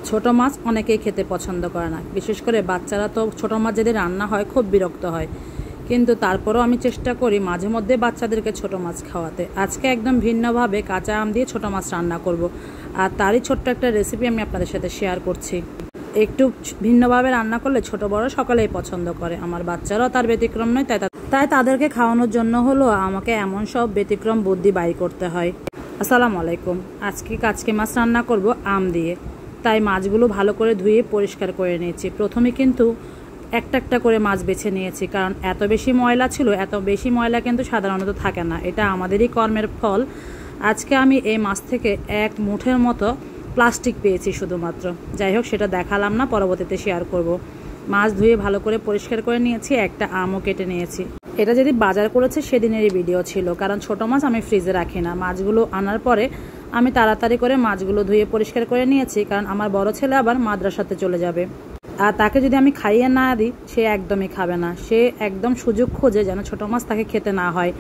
ছোট মাছ অনেকেই খেতে পছন্দ করে না, বিশেষ করে বাচ্চারা তো ছোট মাছ যদি রান্না হয় খুব বিরক্ত হয়। কিন্তু তারপরেও আমি চেষ্টা করি মাঝে মধ্যে বাচ্চাদেরকে ছোট মাছ খাওয়াতে। আজকে একদম ভিন্নভাবে কাঁচা আম দিয়ে ছোট মাছ রান্না করব, আর তারই ছোট্ট একটা রেসিপি আমি আপনাদের সাথে শেয়ার করছি। একটু ভিন্নভাবে রান্না করলে ছোট বড় সকলেই পছন্দ করে, আমার বাচ্চারাও তার ব্যতিক্রম নয়। তাই তাদেরকে খাওয়ানোর জন্য হলো আমাকে এমন সব ব্যতিক্রম বুদ্ধি বাই করতে হয়। আসসালামু আলাইকুম। আজকে কাচকি মাছ রান্না করব আম দিয়ে। তাই মাছগুলো ভালো করে ধুয়ে পরিষ্কার করে নিয়েছি। প্রথমে কিন্তু একটা একটা করে মাছ বেছে নিয়েছি, কারণ এত বেশি ময়লা ছিল। এত বেশি ময়লা কিন্তু সাধারণত থাকে না, এটা আমাদেরই কর্মের ফল। আজকে আমি এই মাছ থেকে এক মুঠের মতো প্লাস্টিক পেয়েছি শুধুমাত্র। যাই হোক, সেটা দেখালাম না, পরবর্তীতে শেয়ার করব। মাছ ধুয়ে ভালো করে পরিষ্কার করে নিয়েছি, একটা আমও কেটে নিয়েছি। এটা যদি বাজার করেছে সেদিনেরই ভিডিও ছিল, কারণ ছোট মাছ আমি ফ্রিজে রাখি না। মাছগুলো আনার পরে আমি তাড়াতাড়ি করে মাছগুলো ধুয়ে পরিষ্কার করে নিয়েছি, কারণ আমার বড় ছেলে আবার মাদ্রাসাতে চলে যাবে। আর তাকে যদি আমি খাইয়ে না দিই সে একদমই খাবে না। সে একদম সুযোগ খোঁজে যেন ছোট মাছ তাকে খেতে না হয়।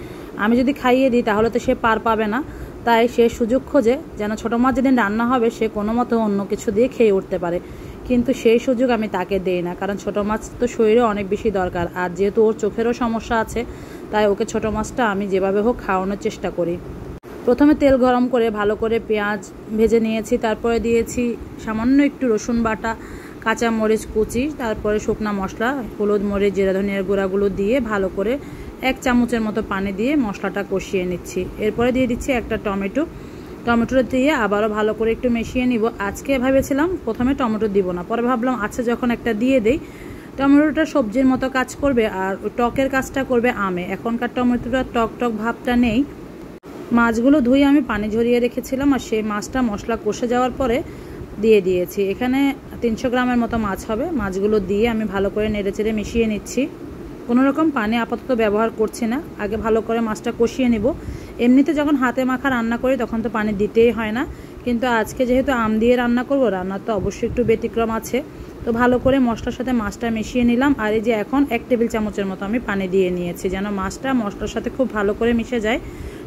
আমি যদি খাইয়ে দিই তাহলে তো সে পার পাবে না, তাই সে সুযোগ খোঁজে যেন ছোট মাছ যেদিন রান্না হবে সে কোনো মতো অন্য কিছু দিয়ে খেয়ে উঠতে পারে। কিন্তু সেই সুযোগ আমি তাকে দেই না, কারণ ছোট মাছ তো শরীরে অনেক বেশি দরকার। আর যেহেতু ওর চোখেরও সমস্যা আছে, তাই ওকে ছোট মাছটা আমি যেভাবে হোক খাওয়ানোর চেষ্টা করি। প্রথমে তেল গরম করে ভালো করে পেঁয়াজ ভেজে নিয়েছি, তারপরে দিয়েছি সামান্য একটু রসুন বাটা, কাঁচা মরিচ কুচি, তারপরে শুকনা মশলা, হলুদ মরিচ জিরা ধনিয়ার গুঁড়াগুলো দিয়ে ভালো করে 1 চামচের মতো পানি দিয়ে মশলাটা কষিয়ে নিচ্ছি। এরপরে দিয়ে দিচ্ছি একটা টমেটো দিয়ে আবারও ভালো করে একটু মিশিয়ে নিব। আজকে ভেবেছিলাম প্রথমে টমেটো দিব না, পরে ভাবলাম আচ্ছা যখন একটা দিয়ে দেই। টমেটোটা সবজির মতো কাজ করবে আর টকের কাজটা করবে আমে। এখনকার টমেটোটা টক ভাবটা নেই। মাছগুলো ধুয়ে আমি পানি ঝরিয়ে রেখেছিলাম, আর সেই মাছটা মশলা কষে যাওয়ার পরে দিয়ে দিয়েছি। এখানে 300 গ্রামের মতো মাছ হবে। মাছগুলো দিয়ে আমি ভালো করে নেড়েচেড়ে মিশিয়ে নিচ্ছি। কোনো রকম পানি আপাতত ব্যবহার করছি না, আগে ভালো করে মাছটা কষিয়ে নেব। এমনিতে যখন হাতে মাখা রান্না করি তখন তো পানি দিতেই হয় না, কিন্তু আজকে যেহেতু আম দিয়ে রান্না করব, রান্নার তো অবশ্যই একটু ব্যতিক্রম আছে। তো ভালো করে মশলার সাথে মাছটা মিশিয়ে নিলাম। আর এই যে এখন 1 টেবিল চামচের মতো আমি পানি দিয়ে নিয়েছি, যেন মাছটা মশলার সাথে খুব ভালো করে মিশে যায়।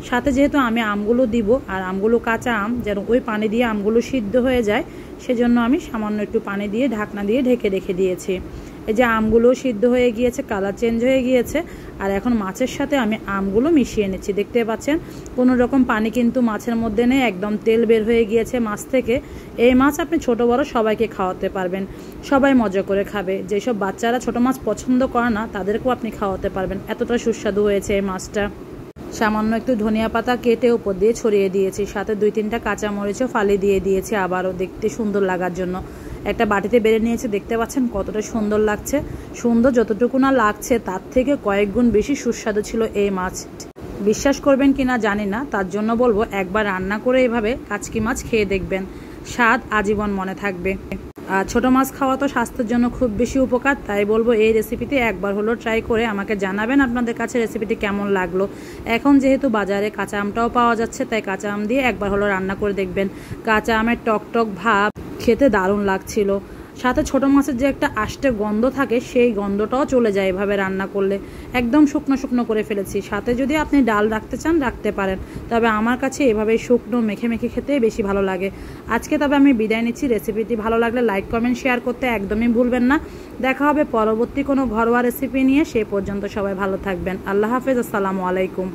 সাথে যেহেতু আমি আমগুলো দিব, আর আমগুলো কাঁচা আম, যেন ওই পানি দিয়ে আমগুলো সিদ্ধ হয়ে যায়, সেজন্য আমি সামান্য একটু পানি দিয়ে ঢাকনা দিয়ে ঢেকে রেখে দিয়েছি। এই যে আমগুলো সিদ্ধ হয়ে গিয়েছে, কালার চেঞ্জ হয়ে গিয়েছে। আর এখন মাছের সাথে আমি আমগুলো মিশিয়ে নিচ্ছি। দেখতে পাচ্ছেন কোনো রকম পানি কিন্তু মাছের মধ্যে নেই, একদম তেল বের হয়ে গিয়েছে মাছ থেকে। এই মাছ আপনি ছোট বড় সবাইকে খাওয়াতে পারবেন, সবাই মজা করে খাবে। যেসব বাচ্চারা ছোট মাছ পছন্দ করে না তাদেরকেও আপনি খাওয়াতে পারবেন, এতটা সুস্বাদু হয়েছে এই মাছটা। সামান্য একটু ধনিয়া পাতা কেটে উপর দিয়ে ছড়িয়ে দিয়েছি, সাথে 2-3টা কাঁচা মরিচও ফালি দিয়ে দিয়েছি আবারও দেখতে সুন্দর লাগার জন্য। একটা বাটিতে বেড়ে নিয়েছি, দেখতে পাচ্ছেন কতটা সুন্দর লাগছে। সুন্দর যতটুকু না লাগছে তার থেকে কয়েক গুণ বেশি সুস্বাদু ছিল এই মাছ। বিশ্বাস করবেন কিনা জানি না, তার জন্য বলবো একবার রান্না করে এভাবে কাচকি মাছ খেয়ে দেখবেন, স্বাদ আজীবন মনে থাকবে। আর ছোট মাছ খাওয়া তো স্বাস্থ্যের জন্য খুব বেশি উপকার, তাই বলবো এই রেসিপিতে একবার হলো ট্রাই করে আমাকে জানাবেন আপনাদের কাছে রেসিপিটি কেমন লাগলো। এখন যেহেতু বাজারে কাঁচা আমটাও পাওয়া যাচ্ছে, তাই কাঁচা আম দিয়ে একবার হলো রান্না করে দেখবেন। কাঁচা আমের টক ভাব খেতে দারুণ লাগছিল। সাথে ছোট মাছের যে একটা আষ্টে গন্ধ থাকে, সেই গন্ধটাও চলে যায় এভাবে রান্না করলে। একদম শুকনো করে ফেলেছি। সাথে যদি আপনি ডাল রাখতে চান রাখতে পারেন, তবে আমার কাছে এভাবে শুকনো মেখে খেতে বেশি ভালো লাগে। আজকে তবে আমি বিদায় নিচ্ছি। রেসিপিটি ভালো লাগলে লাইক কমেন্ট শেয়ার করতে একদমই ভুলবেন না। দেখা হবে পরবর্তী কোনো ঘরোয়া রেসিপি নিয়ে। সে পর্যন্ত সবাই ভালো থাকবেন। আল্লাহ হাফেজ। আসসালামু আলাইকুম।